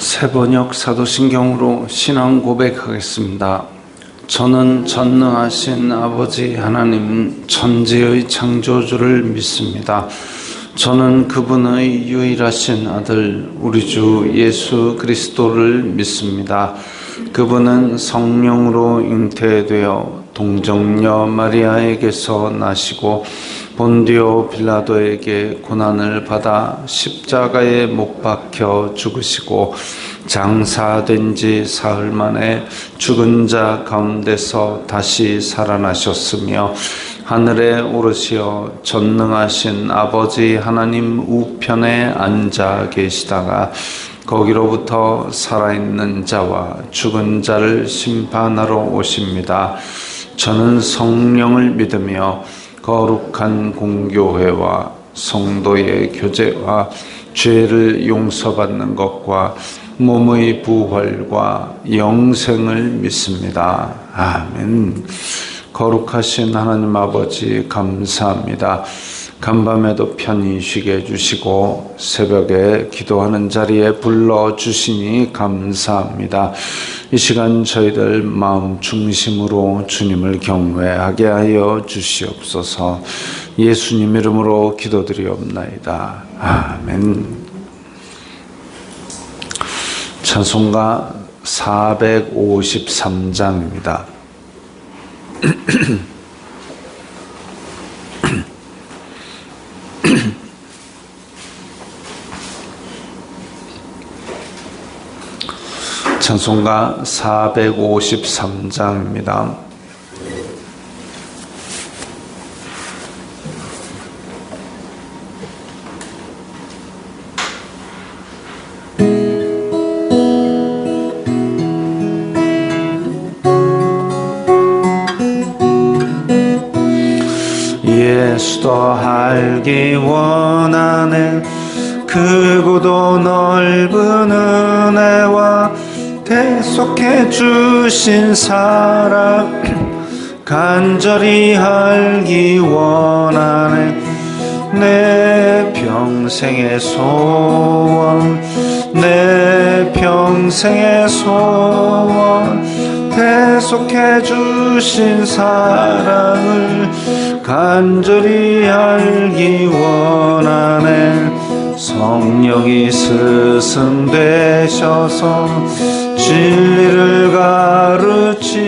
새번역 사도신경으로 신앙 고백하겠습니다. 저는 전능하신 아버지 하나님 천지의 창조주를 믿습니다. 저는 그분의 유일하신 아들 우리 주 예수 그리스도를 믿습니다. 그분은 성령으로 잉태되어 동정녀 마리아에게서 나시고 본디오 빌라도에게 고난을 받아 십자가에 못 박혀 죽으시고 장사된 지 사흘 만에 죽은 자 가운데서 다시 살아나셨으며 하늘에 오르시어 전능하신 아버지 하나님 우편에 앉아 계시다가 거기로부터 살아있는 자와 죽은 자를 심판하러 오십니다. 저는 성령을 믿으며 거룩한 공교회와 성도의 교제와 죄를 용서받는 것과 몸의 부활과 영생을 믿습니다. 아멘. 거룩하신 하나님 아버지 감사합니다. 간밤에도 편히 쉬게 해주시고 새벽에 기도하는 자리에 불러주시니 감사합니다. 이 시간 저희들 마음 중심으로 주님을 경외하게 하여 주시옵소서. 예수님 이름으로 기도드리옵나이다. 아멘. 찬송가 453장입니다. 찬송가 453장입니다. 예수도 알기 원하네. 크고도 넓은 은혜와 대속해 주신 사랑 간절히 알기 원하네. 내 평생의 소원, 내 평생의 소원, 대속해 주신 사랑을 간절히 알기 원하네. 성령이 스승되셔서 진리를 가르치시고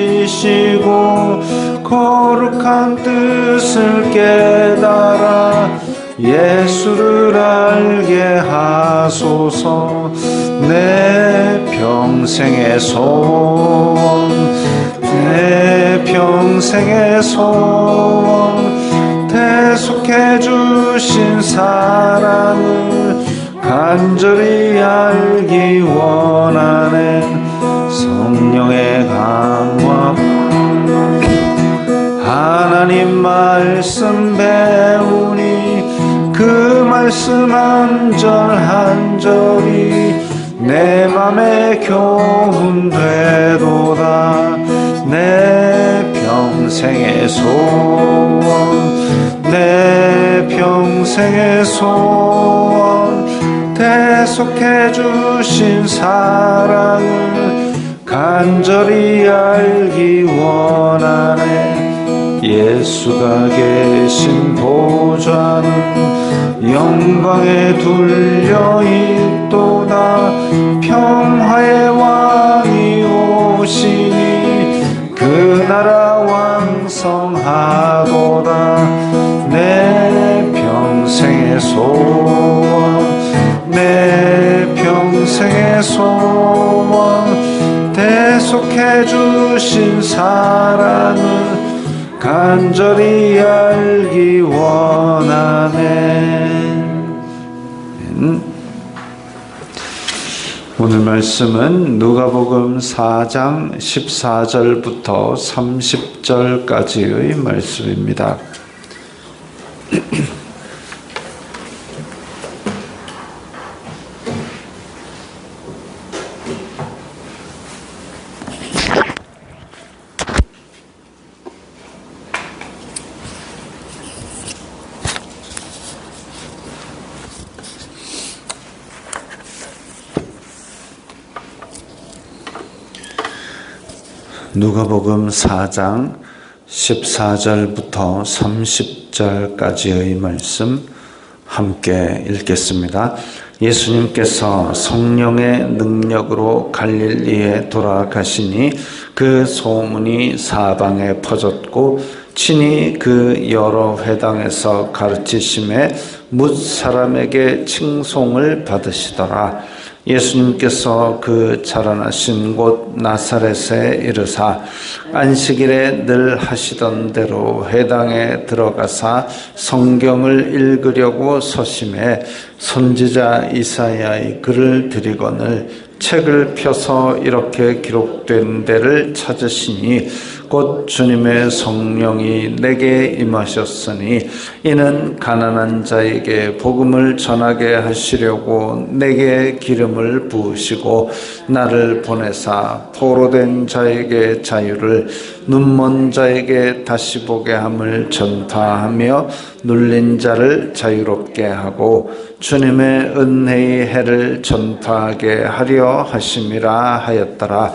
거룩한 뜻을 깨달아 예수를 알게 하소서. 내 평생의 소원, 내 평생의 소원, 대속해 주신 사랑을 간절히 알기 원하네. 성령의 강화, 하나님 말씀 배우니 그 말씀 한 절 한 절이 내 맘에 교훈 되도다. 내 평생의 소원, 내 평생의 소원, 대속해 주신 사랑을 간절히 알기 원하네. 예수가 계신 보좌는 영광에 둘려있도다. 평화의 왕이 오시니 그 나라 왕성하도다. 내 평생의 소원, 내 평생의 소원, 대속해 주신 사랑을 간절히 알기 원하네. 오늘 말씀은 누가복음 4장 14절부터 30절까지의 말씀입니다. 누가복음 4장 14절부터 30절까지의 말씀 함께 읽겠습니다. 예수님께서 성령의 능력으로 갈릴리에 돌아가시니 그 소문이 사방에 퍼졌고 친히 그 여러 회당에서 가르치심에 뭇 사람에게 칭송을 받으시더라. 예수님께서 그 자라나신 곳 나사렛에 이르사 안식일에 늘 하시던 대로 회당에 들어가사 성경을 읽으려고 서심해 선지자 이사야의 글을 드리거늘 책을 펴서 이렇게 기록된 데를 찾으시니 곧 주님의 성령이 내게 임하셨으니 이는 가난한 자에게 복음을 전하게 하시려고 내게 기름을 부으시고 나를 보내사 포로된 자에게 자유를 눈먼 자에게 다시 보게 함을 전파하며 눌린 자를 자유롭게 하고 주님의 은혜의 해를 전파하게 하려 하심이라 하였더라.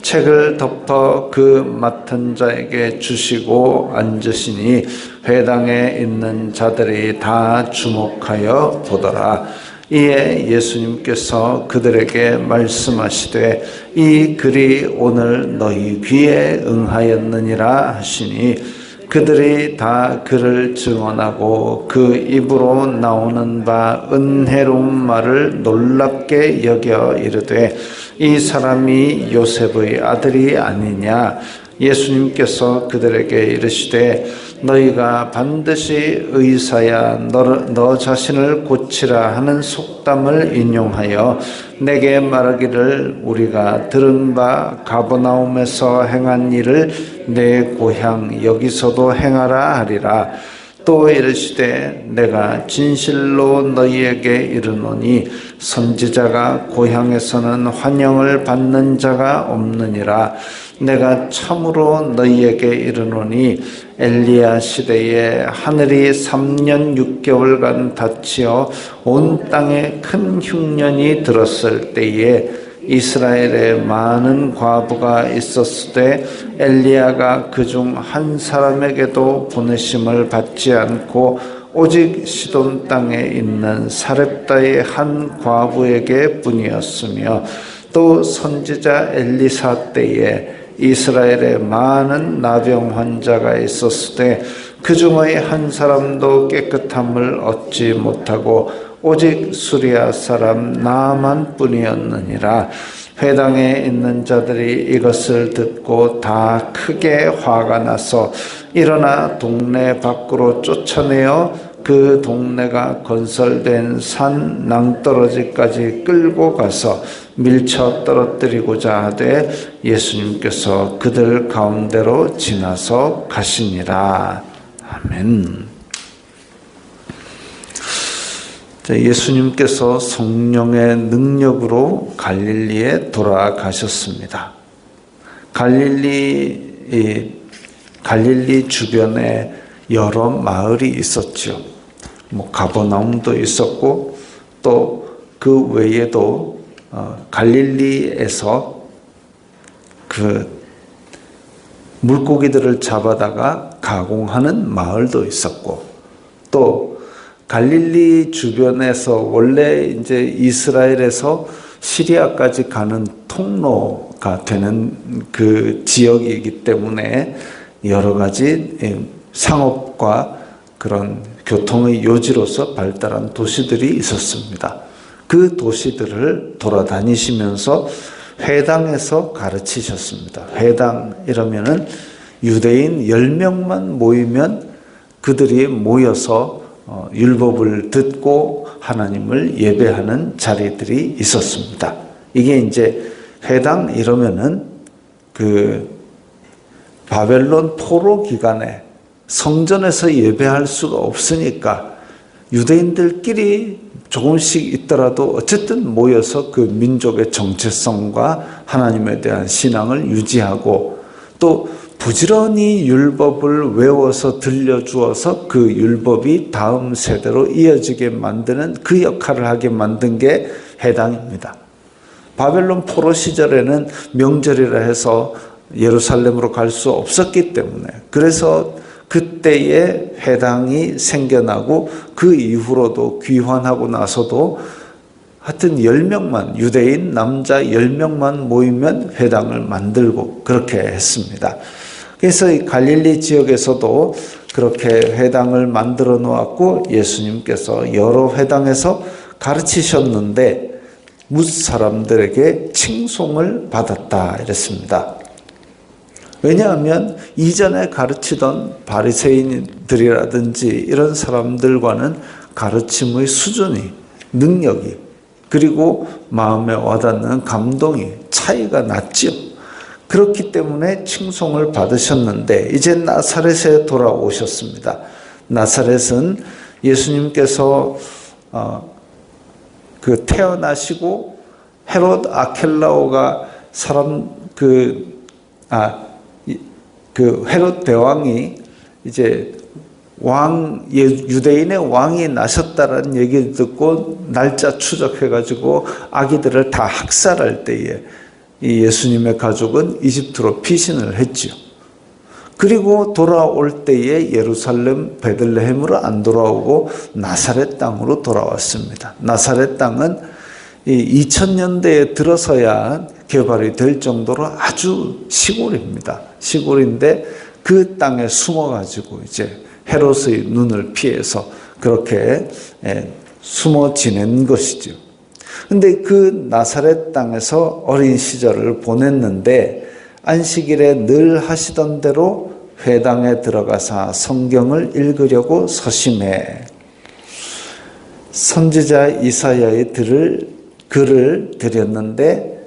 책을 덮어 그 맡은 자에게 주시고 앉으시니 회당에 있는 자들이 다 주목하여 보더라. 이에 예수님께서 그들에게 말씀하시되 이 글이 오늘 너희 귀에 응하였느니라 하시니 그들이 다 그를 증언하고 그 입으로 나오는 바 은혜로운 말을 놀랍게 여겨 이르되 이 사람이 요셉의 아들이 아니냐. 예수님께서 그들에게 이르시되 너희가 반드시 의사야 너 자신을 고치라 하는 속담을 인용하여 내게 말하기를 우리가 들은 바 가버나움에서 행한 일을 내 고향 여기서도 행하라 하리라. 또 이르시되 내가 진실로 너희에게 이르노니 선지자가 고향에서는 환영을 받는 자가 없느니라. 내가 참으로 너희에게 이르노니 엘리야 시대에 하늘이 3년 6개월간 닫히어 온 땅에 큰 흉년이 들었을 때에 이스라엘에 많은 과부가 있었으되 엘리야가 그중 한 사람에게도 보내심을 받지 않고 오직 시돈 땅에 있는 사렙다의 한 과부에게 뿐이었으며 또 선지자 엘리사 때에 이스라엘에 많은 나병 환자가 있었으되 그 중의 한 사람도 깨끗함을 얻지 못하고 오직 수리아 사람 나만 뿐이었느니라. 회당에 있는 자들이 이것을 듣고 다 크게 화가 나서 일어나 동네 밖으로 쫓아내어 그 동네가 건설된 산 낭떠러지까지 끌고 가서 밀쳐 떨어뜨리고자 하되 예수님께서 그들 가운데로 지나서 가시니라. 아멘. 예수님께서 성령의 능력으로 갈릴리에 돌아가셨습니다. 갈릴리 주변에 여러 마을이 있었죠. 가버나움도 있었고 또 그 외에도 갈릴리에서 그 물고기들을 잡아다가 가공하는 마을도 있었고 또 갈릴리 주변에서 원래 이제 이스라엘에서 시리아까지 가는 통로가 되는 그 지역이기 때문에 여러 가지 상업과 그런 교통의 요지로서 발달한 도시들이 있었습니다. 그 도시들을 돌아다니시면서 회당에서 가르치셨습니다. 회당 이러면은 유대인 10명만 모이면 그들이 모여서 율법을 듣고 하나님을 예배하는 자리들이 있었습니다. 이게 이제 회당 이러면은 그 바벨론 포로 기간에 성전에서 예배할 수가 없으니까 유대인들끼리 조금씩 있더라도 어쨌든 모여서 그 민족의 정체성과 하나님에 대한 신앙을 유지하고 또 부지런히 율법을 외워서 들려주어서 그 율법이 다음 세대로 이어지게 만드는 그 역할을 하게 만든 게 회당입니다. 바벨론 포로 시절에는 명절이라 해서 예루살렘으로 갈 수 없었기 때문에, 그래서 그때에 회당이 생겨나고 그 이후로도 귀환하고 나서도 하여튼 10명만, 유대인 남자 10명만 모이면 회당을 만들고 그렇게 했습니다. 그래서 이 갈릴리 지역에서도 그렇게 회당을 만들어 놓았고, 예수님께서 여러 회당에서 가르치셨는데 뭇 사람들에게 칭송을 받았다 이랬습니다. 왜냐하면 이전에 가르치던 바리새인들이라든지 이런 사람들과는 가르침의 수준이, 능력이, 그리고 마음에 와닿는 감동이 차이가 났죠. 그렇기 때문에 칭송을 받으셨는데 이제 나사렛에 돌아오셨습니다. 나사렛은 예수님께서 태어나시고 헤롯 아켈라오가 헤롯 대왕이 이제 유대인의 왕이 나셨다라는 얘기를 듣고 날짜 추적해가지고 아기들을 다 학살할 때에 이 예수님의 가족은 이집트로 피신을 했지요. 그리고 돌아올 때에 예루살렘 베들레헴으로 안 돌아오고 나사렛 땅으로 돌아왔습니다. 나사렛 땅은 2000년대에 들어서야 개발이 될 정도로 아주 시골입니다. 시골인데 그 땅에 숨어가지고 이제 헤롯의 눈을 피해서 그렇게 숨어 지낸 것이죠. 근데 그 나사렛 땅에서 어린 시절을 보냈는데 안식일에 늘 하시던 대로 회당에 들어가서 성경을 읽으려고 서심해 선지자 이사야의 글을 드렸는데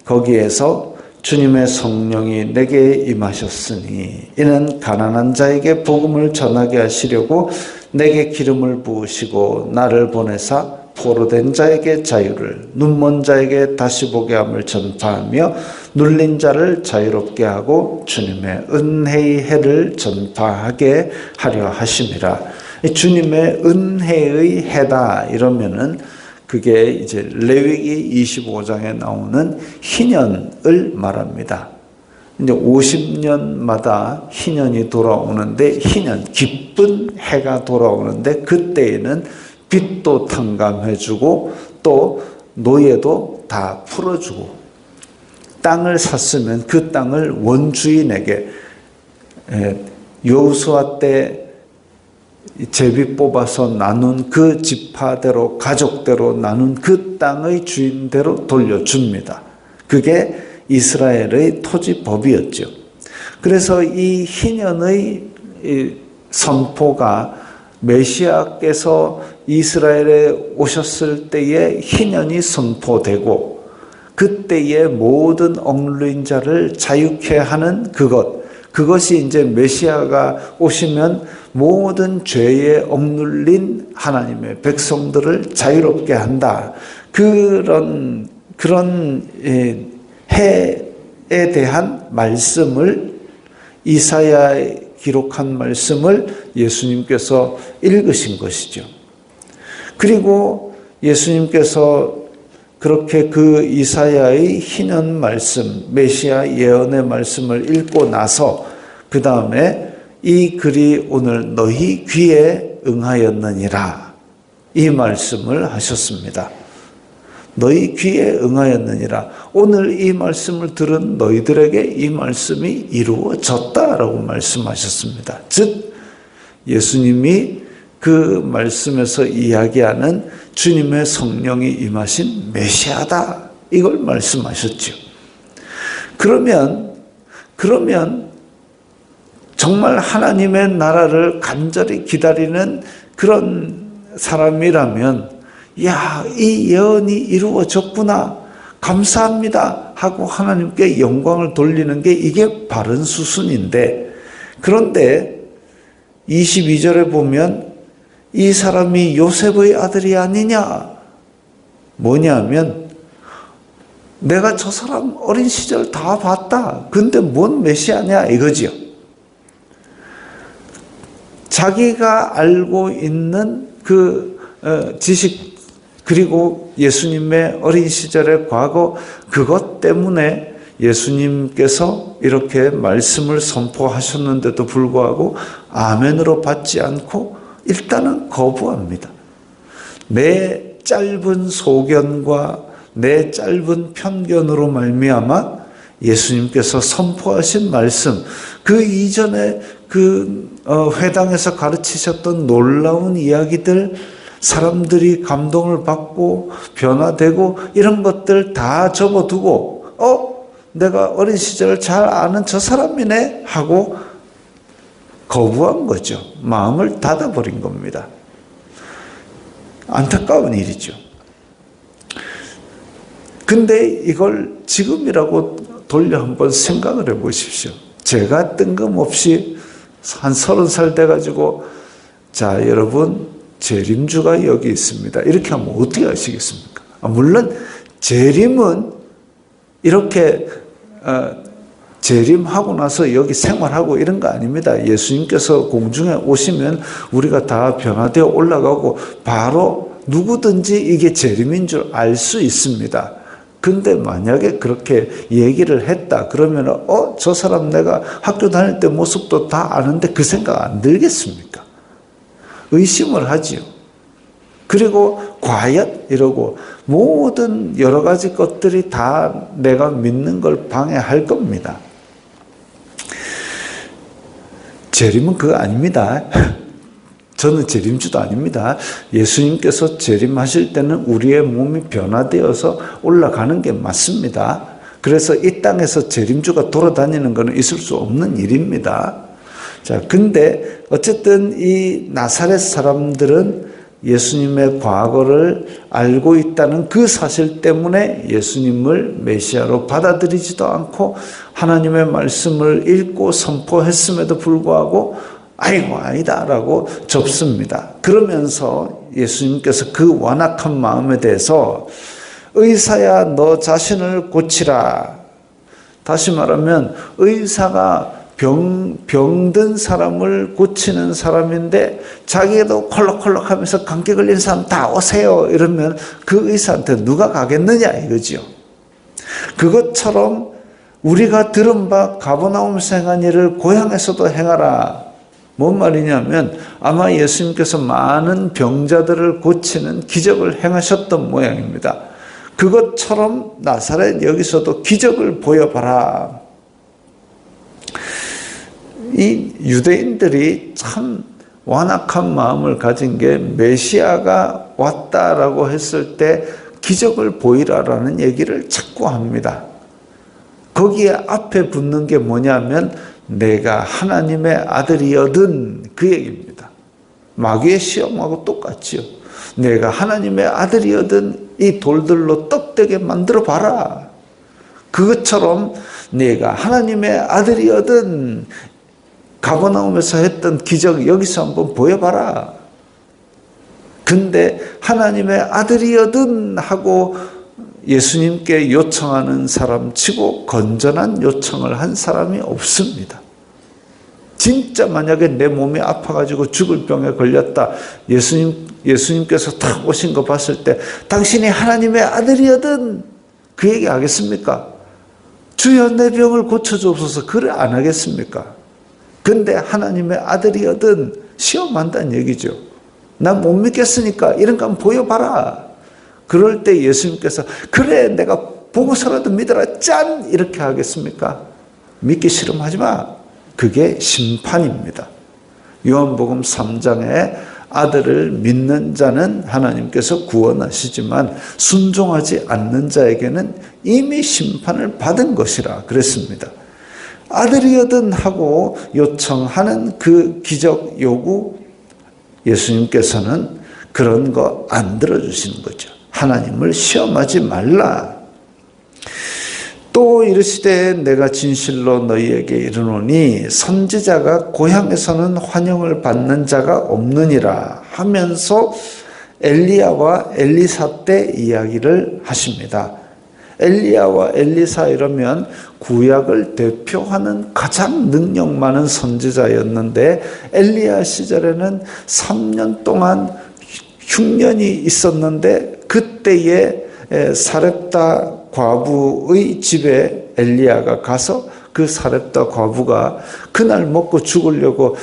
거기에서 주님의 성령이 내게 임하셨으니 이는 가난한 자에게 복음을 전하게 하시려고 내게 기름을 부으시고 나를 보내사 포로된 자에게 자유를, 눈먼 자에게 다시 보게 함을 전파하며 눌린 자를 자유롭게 하고 주님의 은혜의 해를 전파하게 하려 하심이라. 주님의 은혜의 해다 이러면은 그게 이제 레위기 25장에 나오는 희년을 말합니다. 이제 50년마다 희년이 돌아오는데, 희년, 기쁜 해가 돌아오는데 그때에는 빚도 탕감해주고 또 노예도 다 풀어주고, 땅을 샀으면 그 땅을 원주인에게, 여호수아 때 제비 뽑아서 나눈 그 지파대로, 가족대로 나눈 그 땅의 주인대로 돌려줍니다. 그게 이스라엘의 토지법이었죠. 그래서 이 희년의 선포가 메시아께서 이스라엘에 오셨을 때에 희년이 선포되고 그때에 모든 억눌린 자를 자유케 하는 그것이 이제 메시아가 오시면 모든 죄에 억눌린 하나님의 백성들을 자유롭게 한다. 그런 해에 대한 말씀을, 이사야의 기록한 말씀을 예수님께서 읽으신 것이죠. 그리고 예수님께서 그렇게 그 이사야의 희년 말씀, 메시아 예언의 말씀을 읽고 나서 그 다음에 이 글이 오늘 너희 귀에 응하였느니라, 이 말씀을 하셨습니다. 너희 귀에 응하였느니라. 오늘 이 말씀을 들은 너희들에게 이 말씀이 이루어졌다라고 말씀하셨습니다. 즉 예수님이 그 말씀에서 이야기하는 주님의 성령이 임하신 메시아다, 이걸 말씀하셨죠. 그러면 정말 하나님의 나라를 간절히 기다리는 그런 사람이라면, 야, 이 예언이 이루어졌구나, 감사합니다 하고 하나님께 영광을 돌리는 게 이게 바른 수순인데, 그런데 22절에 보면 이 사람이 요셉의 아들이 아니냐, 뭐냐면 내가 저 사람 어린 시절 다 봤다, 근데 뭔 메시아냐 이거지요. 자기가 알고 있는 그 지식, 그리고 예수님의 어린 시절의 과거, 그것 때문에 예수님께서 이렇게 말씀을 선포하셨는데도 불구하고 아멘으로 받지 않고 일단은 거부합니다. 내 짧은 소견과 내 짧은 편견으로 말미암아 예수님께서 선포하신 말씀, 그 이전에 회당에서 가르치셨던 놀라운 이야기들, 사람들이 감동을 받고 변화되고 이런 것들 다 접어두고 내가 어린 시절을 잘 아는 저 사람이네 하고 거부한 거죠. 마음을 닫아버린 겁니다. 안타까운 일이죠. 근데 이걸 지금이라고 돌려 한번 생각을 해 보십시오. 제가 뜬금없이 한 30살 돼가지고 자 여러분 재림주가 여기 있습니다. 이렇게 하면 어떻게 하시겠습니까? 물론 재림은 이렇게 재림하고 나서 여기 생활하고 이런 거 아닙니다. 예수님께서 공중에 오시면 우리가 다 변화되어 올라가고 바로 누구든지 이게 재림인 줄 알 수 있습니다. 근데 만약에 그렇게 얘기를 했다 그러면 저 사람 내가 학교 다닐 때 모습도 다 아는데 그 생각 안 들겠습니까? 의심을 하지요. 그리고 과연 이러고 모든 여러 가지 것들이 다 내가 믿는 걸 방해할 겁니다. 재림은 그거 아닙니다. 저는 재림주도 아닙니다. 예수님께서 재림하실 때는 우리의 몸이 변화되어서 올라가는 게 맞습니다. 그래서 이 땅에서 재림주가 돌아다니는 것은 있을 수 없는 일입니다. 자, 근데 어쨌든 이 나사렛 사람들은 예수님의 과거를 알고 있다는 그 사실 때문에 예수님을 메시아로 받아들이지도 않고 하나님의 말씀을 읽고 선포했음에도 불구하고 아이고 아니다라고 접습니다. 그러면서 예수님께서 그 완악한 마음에 대해서 의사야 너 자신을 고치라. 다시 말하면 의사가 병든 사람을 고치는 사람인데 자기도 콜록콜록하면서 감기 걸린 사람 다 오세요 이러면 그 의사한테 누가 가겠느냐 이거죠. 그것처럼 우리가 들은 바 가버나움에서 행한 일을 고향에서도 행하라. 뭔 말이냐면 아마 예수님께서 많은 병자들을 고치는 기적을 행하셨던 모양입니다. 그것처럼 나사렛 여기서도 기적을 보여봐라. 이 유대인들이 참 완악한 마음을 가진 게 메시아가 왔다라고 했을 때 기적을 보이라라는 얘기를 자꾸 합니다. 거기에 앞에 붙는 게 뭐냐면 내가 하나님의 아들이거든 그 얘기입니다. 마귀의 시험하고 똑같지요. 내가 하나님의 아들이거든 이 돌들로 떡되게 만들어 봐라. 그것처럼 내가 하나님의 아들이거든 가버나움에서 했던 기적 여기서 한번 보여봐라. 근데 하나님의 아들이거든 하고 예수님께 요청하는 사람 치고 건전한 요청을 한 사람이 없습니다. 진짜 만약에 내 몸이 아파가지고 죽을 병에 걸렸다. 예수님께서 딱 오신 거 봤을 때 당신이 하나님의 아들이거든 그 얘기 하겠습니까? 주여 내 병을 고쳐주옵소서 그래 안 하겠습니까? 근데 하나님의 아들이거든 시험한다는 얘기죠. 나 못 믿겠으니까 이런 거 한번 보여봐라. 그럴 때 예수님께서 그래 내가 보고서라도 믿어라 짠 이렇게 하겠습니까? 믿기 싫으면 하지 마. 그게 심판입니다. 요한복음 3장에 아들을 믿는 자는 하나님께서 구원하시지만 순종하지 않는 자에게는 이미 심판을 받은 것이라 그랬습니다. 아들이거든 하고 요청하는 그 기적 요구 예수님께서는 그런 거 안 들어주시는 거죠. 하나님을 시험하지 말라. 또 이르시되 내가 진실로 너희에게 이르노니 선지자가 고향에서는 환영을 받는 자가 없느니라 하면서 엘리야와 엘리사 때 이야기를 하십니다. 엘리야와 엘리사 이러면 구약을 대표하는 가장 능력 많은 선지자였는데 엘리야 시절에는 3년 동안 흉년이 있었는데 그때에 사렙다 과부의 집에 엘리야가 가서 그 사렙다 과부가 그날 먹고 죽으려고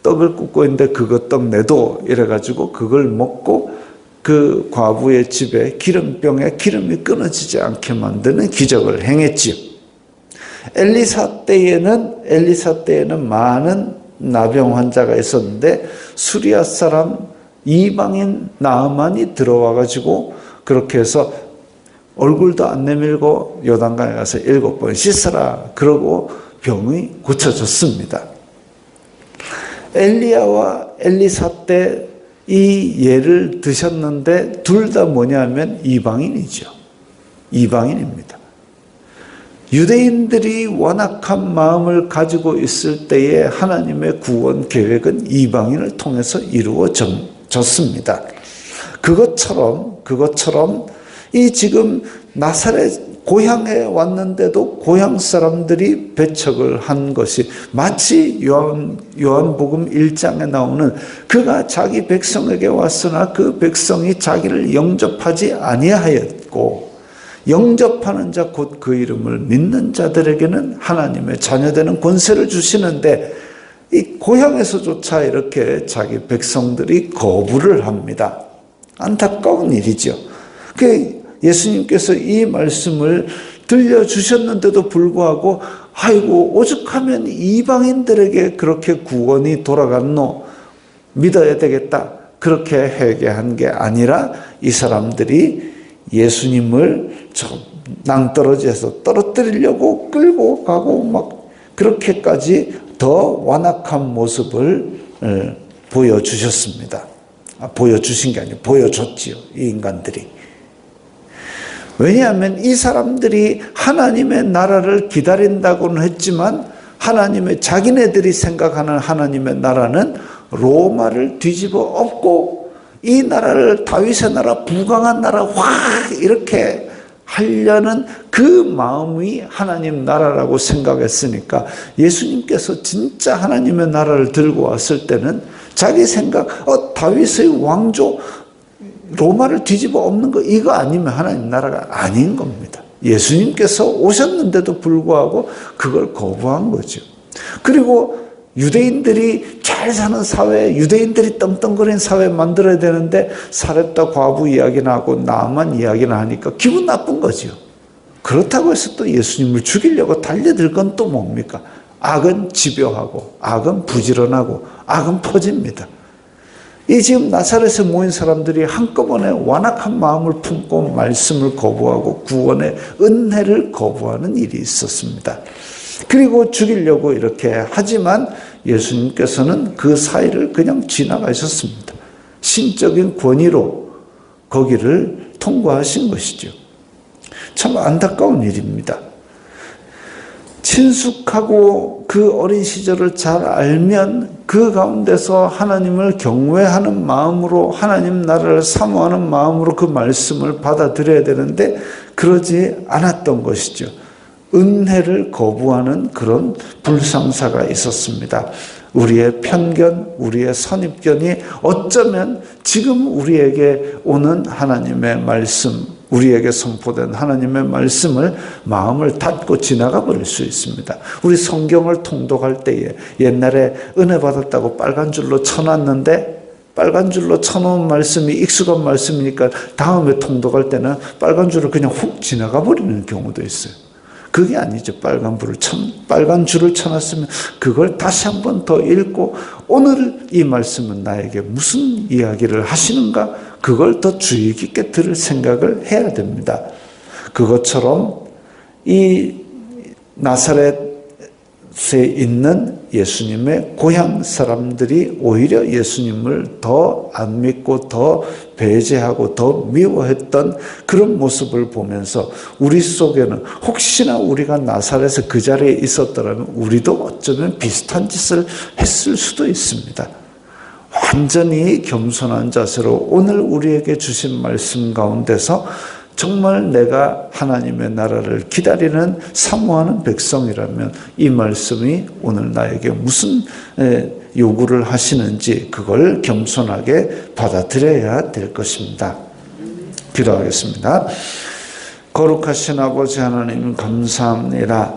떡을 굽고 있는데 그거 떡 내도 이래가지고 그걸 먹고 그 과부의 집에 기름병에 기름이 끊어지지 않게 만드는 기적을 행했지요. 엘리사 때에는 많은 나병 환자가 있었는데 수리아 사람 이방인 나아만이 들어와가지고 그렇게 해서 얼굴도 안 내밀고 요단강에 가서 7번 씻어라 그러고 병이 고쳐졌습니다. 엘리야와 엘리사 때 이 예를 드셨는데 둘 다 뭐냐면 이방인이죠. 이방인입니다. 유대인들이 완악한 마음을 가지고 있을 때에 하나님의 구원 계획은 이방인을 통해서 이루어졌습니다. 그것처럼 이 지금 나사렛 고향에 왔는데도 고향 사람들이 배척을 한 것이 마치 요한복음 1장에 나오는 그가 자기 백성에게 왔으나 그 백성이 자기를 영접하지 아니하였고 영접하는 자 곧 그 이름을 믿는 자들에게는 하나님의 자녀되는 권세를 주시는데 이 고향에서조차 이렇게 자기 백성들이 거부를 합니다. 안타까운 일이죠. 예수님께서 이 말씀을 들려주셨는데도 불구하고 아이고 오죽하면 이방인들에게 그렇게 구원이 돌아갔노 믿어야 되겠다 그렇게 회개한 게 아니라 이 사람들이 예수님을 낭떠러지에서 떨어뜨리려고 끌고 가고 막 그렇게까지 더 완악한 모습을 보여주셨습니다. 보여주신 게 아니고 보여줬지요. 이 인간들이. 왜냐하면 이 사람들이 하나님의 나라를 기다린다고는 했지만 자기네들이 생각하는 하나님의 나라는 로마를 뒤집어 엎고 이 나라를 다윗의 나라, 부강한 나라 확 이렇게 하려는 그 마음이 하나님 나라라고 생각했으니까 예수님께서 진짜 하나님의 나라를 들고 왔을 때는 자기 생각, 다윗의 왕조, 로마를 뒤집어 엎는 거 이거 아니면 하나님 나라가 아닌 겁니다. 예수님께서 오셨는데도 불구하고 그걸 거부한 거죠. 그리고 유대인들이 잘 사는 사회, 유대인들이 떵떵거리는 사회 만들어야 되는데 사렙다 과부 이야기나 하고 나만 이야기나 하니까 기분 나쁜 거죠. 그렇다고 해서 또 예수님을 죽이려고 달려들 건 또 뭡니까? 악은 집요하고 악은 부지런하고 악은 퍼집니다. 이 지금 나사렛에 모인 사람들이 한꺼번에 완악한 마음을 품고 말씀을 거부하고 구원의 은혜를 거부하는 일이 있었습니다. 그리고 죽이려고 이렇게 하지만 예수님께서는 그 사이를 그냥 지나가셨습니다. 신적인 권위로 거기를 통과하신 것이죠. 참 안타까운 일입니다. 친숙하고 그 어린 시절을 잘 알면 그 가운데서 하나님을 경외하는 마음으로 하나님 나라를 사모하는 마음으로 그 말씀을 받아들여야 되는데 그러지 않았던 것이죠. 은혜를 거부하는 그런 불상사가 있었습니다. 우리의 편견, 우리의 선입견이 어쩌면 지금 우리에게 오는 하나님의 말씀, 우리에게 선포된 하나님의 말씀을 마음을 닫고 지나가 버릴 수 있습니다. 우리 성경을 통독할 때에 옛날에 은혜 받았다고 빨간 줄로 쳐놨는데 빨간 줄로 쳐놓은 말씀이 익숙한 말씀이니까 다음에 통독할 때는 빨간 줄을 그냥 훅 지나가 버리는 경우도 있어요. 그게 아니죠. 빨간 줄을 쳐놨으면 그걸 다시 한 번 더 읽고 오늘 이 말씀은 나에게 무슨 이야기를 하시는가 그걸 더 주의 깊게 들을 생각을 해야 됩니다. 그것처럼 이 나사렛에 있는 예수님의 고향 사람들이 오히려 예수님을 더 안 믿고 더 배제하고 더 미워했던 그런 모습을 보면서 우리 속에는 혹시나 우리가 나사렛에 그 자리에 있었더라면 우리도 어쩌면 비슷한 짓을 했을 수도 있습니다. 완전히 겸손한 자세로 오늘 우리에게 주신 말씀 가운데서 정말 내가 하나님의 나라를 기다리는 사모하는 백성이라면 이 말씀이 오늘 나에게 무슨 요구를 하시는지 그걸 겸손하게 받아들여야 될 것입니다. 기도하겠습니다. 거룩하신 아버지 하나님 감사합니다.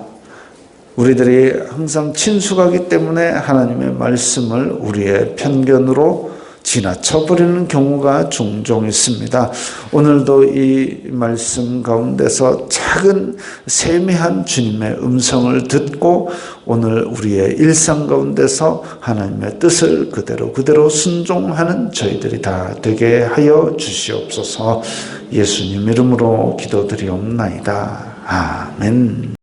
우리들이 항상 친숙하기 때문에 하나님의 말씀을 우리의 편견으로 지나쳐버리는 경우가 종종 있습니다. 오늘도 이 말씀 가운데서 작은 세미한 주님의 음성을 듣고 오늘 우리의 일상 가운데서 하나님의 뜻을 그대로 순종하는 저희들이 다 되게 하여 주시옵소서. 예수님 이름으로 기도드리옵나이다. 아멘.